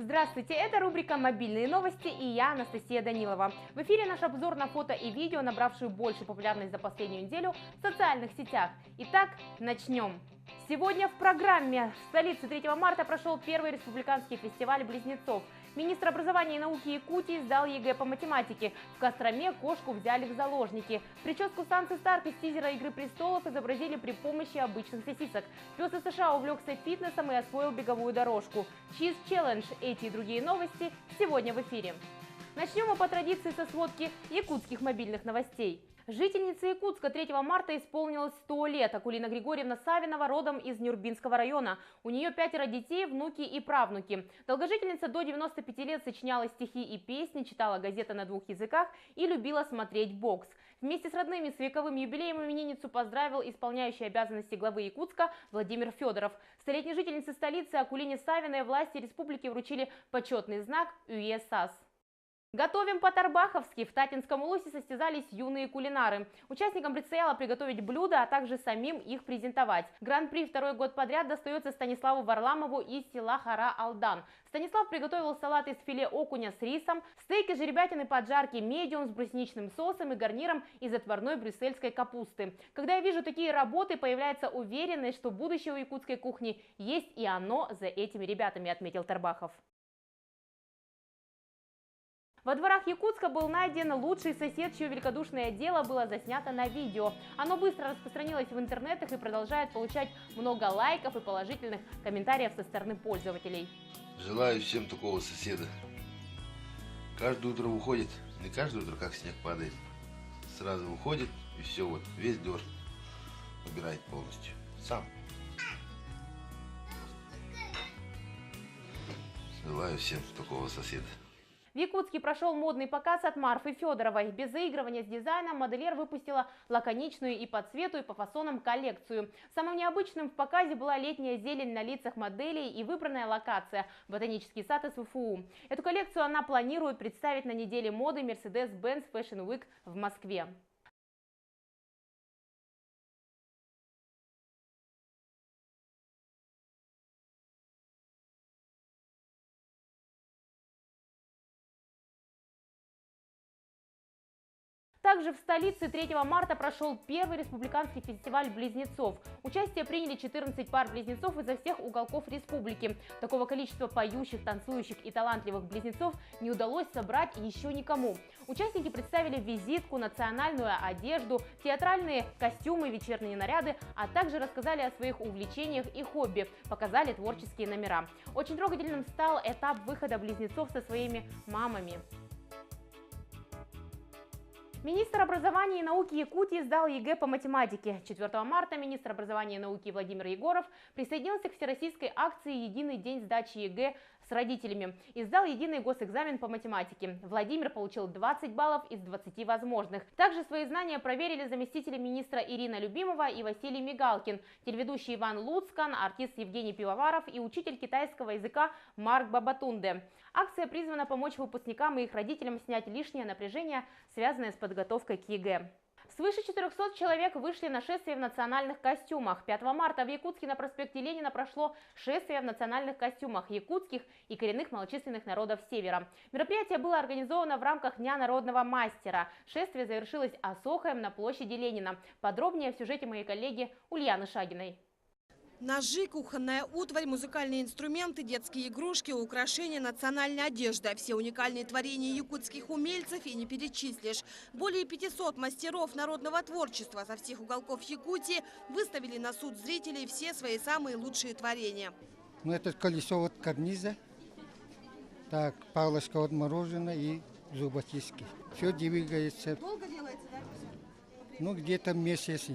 Здравствуйте, это рубрика «Мобильные новости» и я, Анастасия Данилова. В эфире наш обзор на фото и видео, набравшие большую популярность за последнюю неделю в социальных сетях. Итак, начнем. Сегодня в программе в столице 3 марта прошел первый республиканский фестиваль близнецов. Министр образования и науки Якутии сдал ЕГЭ по математике. В Костроме кошку взяли в заложники. Прическу Сансы Старк из тизера «Игры престолов» изобразили при помощи обычных сосисок. Пес из США увлекся фитнесом и освоил беговую дорожку. Cheese Challenge. Эти и другие новости сегодня в эфире. Начнем мы по традиции со сводки якутских мобильных новостей. Жительнице Якутска 3 марта исполнилось 100 лет. Акулина Григорьевна Савинова родом из Нюрбинского района. У нее 5 детей, внуки и правнуки. Долгожительница до 95 лет сочиняла стихи и песни, читала газеты на 2 языках и любила смотреть бокс. Вместе с родными с вековым юбилеем именинницу поздравил исполняющий обязанности главы Якутска Владимир Федоров. Столетней жительнице столицы Акулине Савиной власти республики вручили почетный знак ЮЕСАС. Готовим по-тарбаховски. В Татинском улусе состязались юные кулинары. Участникам предстояло приготовить блюда, а также самим их презентовать. Гран-при второй год подряд достается Станиславу Варламову из села Хара-Алдан. Станислав приготовил салат из филе окуня с рисом, стейк из жеребятины поджарки медиум с брусничным соусом и гарниром из отварной брюссельской капусты. Когда я вижу такие работы, появляется уверенность, что будущее у якутской кухни есть, и оно за этими ребятами, отметил Тарбахов. Во дворах Якутска был найден лучший сосед, чье великодушное дело было заснято на видео. Оно быстро распространилось в интернетах и продолжает получать много лайков и положительных комментариев со стороны пользователей. Желаю всем такого соседа. Каждое утро уходит, не каждое утро как снег падает. Сразу уходит и все, вот весь двор убирает полностью. Сам. Желаю всем такого соседа. В Якутске прошел модный показ от Марфы Федоровой. Без заигрывания с дизайном модельер выпустила лаконичную и по цвету, и по фасонам коллекцию. Самым необычным в показе была летняя зелень на лицах моделей и выбранная локация – ботанический сад СВФУ. Эту коллекцию она планирует представить на неделе моды Mercedes-Benz Fashion Week в Москве. Также в столице 3 марта прошел первый республиканский фестиваль близнецов. Участие приняли 14 пар близнецов изо всех уголков республики. Такого количества поющих, танцующих и талантливых близнецов не удалось собрать еще никому. Участники представили визитку, национальную одежду, театральные костюмы, вечерние наряды, а также рассказали о своих увлечениях и хобби, показали творческие номера. Очень трогательным стал этап выхода близнецов со своими мамами. Министр образования и науки Якутии сдал ЕГЭ по математике. 4 марта министр образования и науки Владимир Егоров присоединился к всероссийской акции «Единый день сдачи ЕГЭ с родителями» и сдал единый госэкзамен по математике. Владимир получил 20 баллов из 20 возможных. Также свои знания проверили заместители министра Ирина Любимова и Василий Мигалкин, телеведущий Иван Луцкан, артист Евгений Пивоваров и учитель китайского языка Марк Бабатунде. Акция призвана помочь выпускникам и их родителям снять лишнее напряжение, связанное с подготовкой к ЕГЭ. Свыше 400 человек вышли на шествие в национальных костюмах. 5 марта в Якутске на проспекте Ленина прошло шествие в национальных костюмах якутских и коренных малочисленных народов Севера. Мероприятие было организовано в рамках Дня народного мастера. Шествие завершилось осохаем на площади Ленина. Подробнее в сюжете моей коллеги Ульяны Шагиной. Ножи, кухонная утварь, музыкальные инструменты, детские игрушки, украшения, национальная одежда. Все уникальные творения якутских умельцев и не перечислишь. Более 500 мастеров народного творчества со всех уголков Якутии выставили на суд зрителей все свои самые лучшие творения. Ну, это колесо от карниза, так, палочка от мороженого и зуботиски. Все двигается. Долго делается, да? Ну, где-то месяц.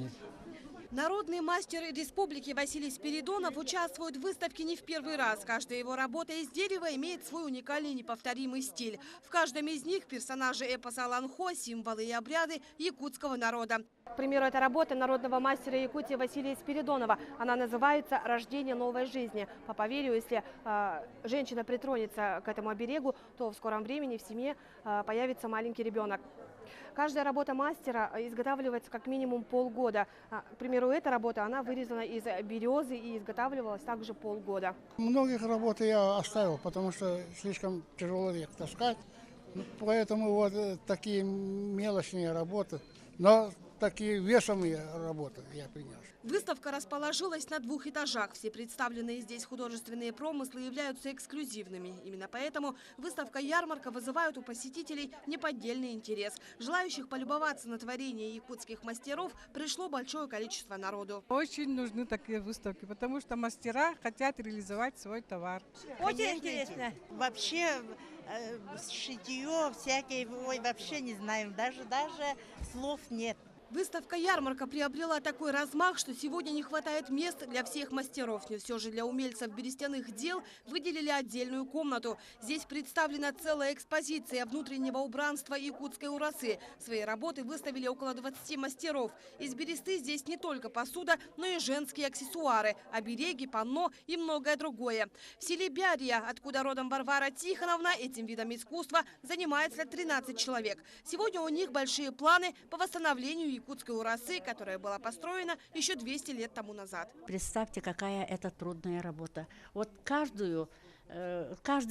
Народный мастер республики Василий Спиридонов участвует в выставке не в первый раз. Каждая его работа из дерева имеет свой уникальный неповторимый стиль. В каждом из них персонажи эпоса Ланхо, символы и обряды якутского народа. К примеру, это работа народного мастера Якутии Василия Спиридонова. Она называется «Рождение новой жизни». По поверью, если женщина притронется к этому оберегу, то в скором времени в семье появится маленький ребенок. Каждая работа мастера изготавливается как минимум полгода. К примеру, эта работа, она вырезана из березы и изготавливалась также полгода. Многих работ я оставил, потому что слишком тяжело их таскать. Поэтому вот такие мелочные работы, но такие весомые работы я принес. Выставка расположилась на 2 этажах. Все представленные здесь художественные промыслы являются эксклюзивными. Именно поэтому выставка-ярмарка вызывает у посетителей неподдельный интерес. Желающих полюбоваться на творения якутских мастеров пришло большое количество народу. Очень нужны такие выставки, потому что мастера хотят реализовать свой товар. Очень интересно. Вообще шитье всякие, ой, вообще не знаем, даже слов нет. Выставка-ярмарка приобрела такой размах, что сегодня не хватает мест для всех мастеров. Но все же для умельцев берестяных дел выделили отдельную комнату. Здесь представлена целая экспозиция внутреннего убранства якутской урасы. Свои работы выставили около 20 мастеров. Из бересты здесь не только посуда, но и женские аксессуары, обереги, панно и многое другое. В селе Бярия, откуда родом Варвара Тихоновна, этим видом искусства занимается 13 человек. Сегодня у них большие планы по восстановлению якутской урасы, которая была построена еще 200 лет тому назад. Представьте, какая это трудная работа. Вот каждый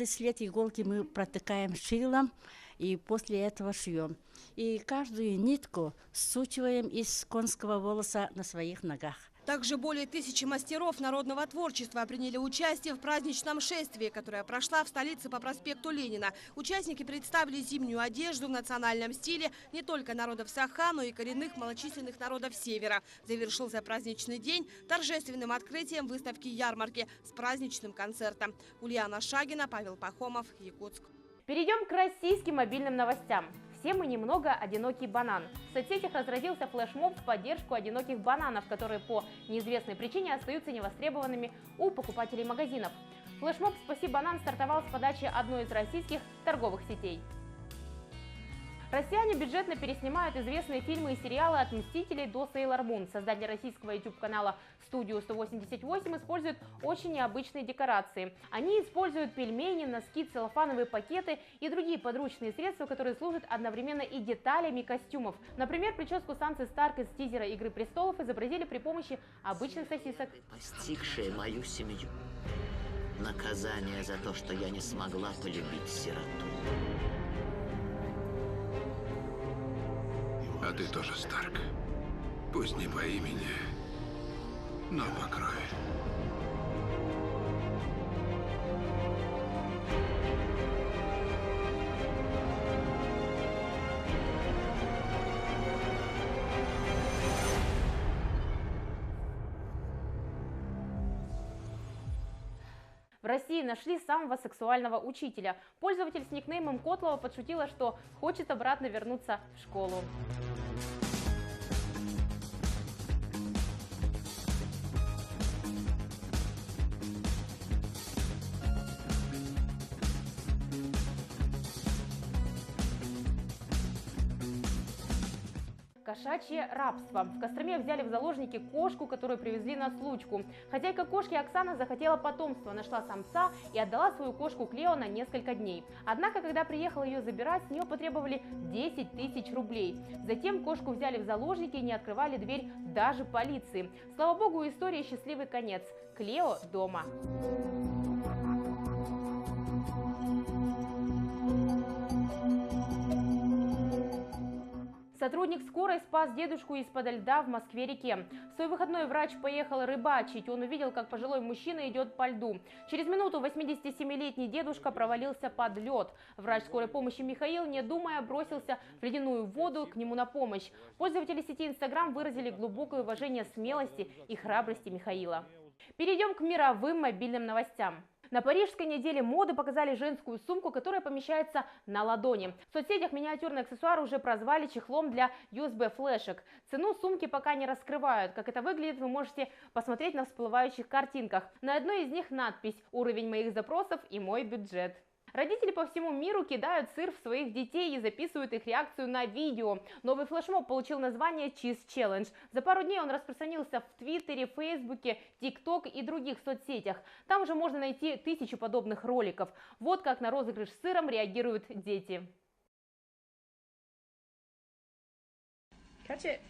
след иголки мы протыкаем шилом и после этого шьем. И каждую нитку сучиваем из конского волоса на своих ногах. Также более 1000 мастеров народного творчества приняли участие в праздничном шествии, которое прошло в столице по проспекту Ленина. Участники представили зимнюю одежду в национальном стиле не только народов Саха, но и коренных малочисленных народов Севера. Завершился праздничный день торжественным открытием выставки-ярмарки с праздничным концертом. Ульяна Шагина, Павел Пахомов, Якутск. Перейдем к российским мобильным новостям. Все мы немного одинокий банан. В соцсетях разразился флешмоб в поддержку одиноких бананов, которые по неизвестной причине остаются невостребованными у покупателей магазинов. Флешмоб «Спаси банан» стартовал с подачи одной из российских торговых сетей. Россияне бюджетно переснимают известные фильмы и сериалы от «Мстителей» до «Сейлор Мун». Создатели российского YouTube-канала «Студию 188» используют очень необычные декорации. Они используют пельмени, носки, целлофановые пакеты и другие подручные средства, которые служат одновременно и деталями костюмов. Например, прическу Сансы Старк из тизера «Игры престолов» изобразили при помощи обычных сосисок. Постигшая мою семью. Наказание за то, что я не смогла полюбить сироту. А ты тоже, Старк. Пусть не по имени, но по крови. В России нашли самого сексуального учителя. Пользователь с никнеймом Котлова подшутила, что хочет обратно вернуться в школу. Кошачье рабство. В Костроме взяли в заложники кошку, которую привезли на случку. Хозяйка кошки Оксана захотела потомства, нашла самца и отдала свою кошку Клео на несколько дней. Однако, когда приехала ее забирать, с нее потребовали 10 000 рублей. Затем кошку взяли в заложники и не открывали дверь даже полиции. Слава богу, у истории счастливый конец. Клео дома. Сотрудник скорой спас дедушку из-под льда в Москве-реке. В свой выходной врач поехал рыбачить. Он увидел, как пожилой мужчина идет по льду. Через минуту 87-летний дедушка провалился под лед. Врач скорой помощи Михаил, не думая, бросился в ледяную воду к нему на помощь. Пользователи сети Instagram выразили глубокое уважение смелости и храбрости Михаила. Перейдем к мировым мобильным новостям. На Парижской неделе моды показали женскую сумку, которая помещается на ладони. В соцсетях миниатюрный аксессуар уже прозвали чехлом для USB-флешек. Цену сумки пока не раскрывают. Как это выглядит, вы можете посмотреть на всплывающих картинках. На одной из них надпись «Уровень моих запросов и мой бюджет». Родители по всему миру кидают сыр в своих детей и записывают их реакцию на видео. Новый флешмоб получил название Cheese Challenge. За пару дней он распространился в Твиттере, Фейсбуке, ТикТок и других соцсетях. Там же можно найти 1000 подобных роликов. Вот как на розыгрыш с сыром реагируют дети. Catch it.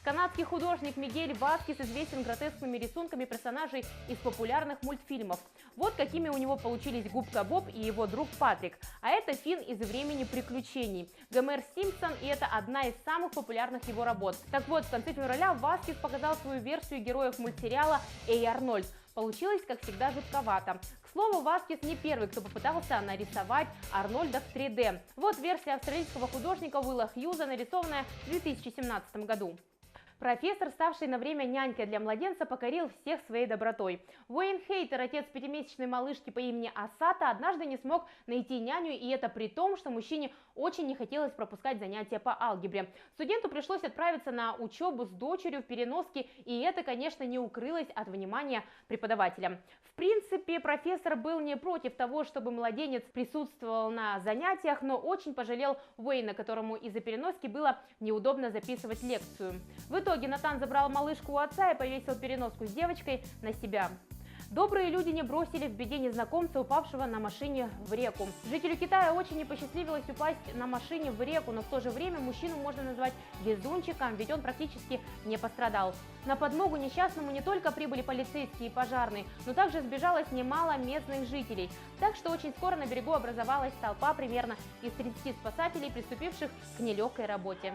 Канадский художник Мигель Васкес известен гротескными рисунками персонажей из популярных мультфильмов. Вот какими у него получились Губка Боб и его друг Патрик. А это Финн из «Времени приключений». Гомер Симпсон, и это одна из самых популярных его работ. Так вот, в конце февраля Васкес показал свою версию героев мультсериала «Эй, Арнольд». Получилось, как всегда, жутковато. К слову, Васкес не первый, кто попытался нарисовать Арнольда в 3D. Вот версия австралийского художника Уилла Хьюза, нарисованная в 2017 году. Профессор, ставший на время нянькой для младенца, покорил всех своей добротой. Уэйн Хейтер, отец пятимесячной малышки по имени Асата, однажды не смог найти няню, и это при том, что мужчине очень не хотелось пропускать занятия по алгебре. Студенту пришлось отправиться на учебу с дочерью в переноске, и это, конечно, не укрылось от внимания преподавателя. В принципе, профессор был не против того, чтобы младенец присутствовал на занятиях, но очень пожалел Уэйна, которому из-за переноски было неудобно записывать лекцию. В итоге Натан забрал малышку у отца и повесил переноску с девочкой на себя. Добрые люди не бросили в беде незнакомца, упавшего на машине в реку. Жителю Китая очень не посчастливилось упасть на машине в реку, но в то же время мужчину можно назвать везунчиком, ведь он практически не пострадал. На подмогу несчастному не только прибыли полицейские и пожарные, но также сбежалось немало местных жителей. Так что очень скоро на берегу образовалась толпа примерно из 30 спасателей, приступивших к нелегкой работе.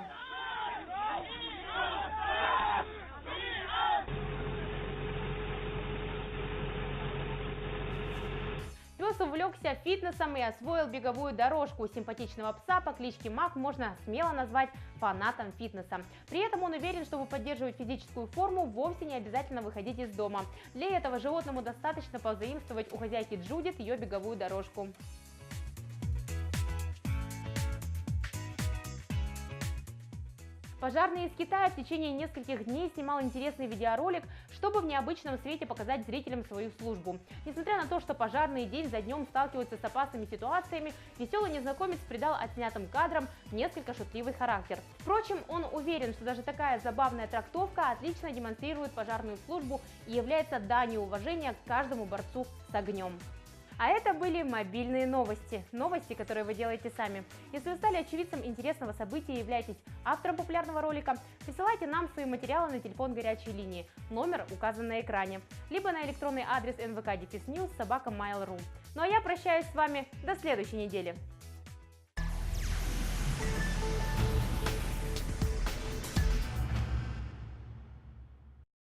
Пес увлекся фитнесом и освоил беговую дорожку. Симпатичного пса по кличке Мак можно смело назвать фанатом фитнеса. При этом он уверен, чтобы поддерживать физическую форму, вовсе не обязательно выходить из дома. Для этого животному достаточно позаимствовать у хозяйки Джудит ее беговую дорожку. Пожарный из Китая в течение нескольких дней снимал интересный видеоролик, чтобы в необычном свете показать зрителям свою службу. Несмотря на то, что пожарные день за днем сталкиваются с опасными ситуациями, веселый незнакомец придал отснятым кадрам несколько шутливый характер. Впрочем, он уверен, что даже такая забавная трактовка отлично демонстрирует пожарную службу и является данью уважения к каждому борцу с огнем. А это были мобильные новости. Новости, которые вы делаете сами. Если вы стали очевидцем интересного события и являетесь автором популярного ролика, присылайте нам свои материалы на телефон горячей линии. Номер указан на экране. Либо на электронный адрес nvk-news@mail.ru. Ну а я прощаюсь с вами до следующей недели.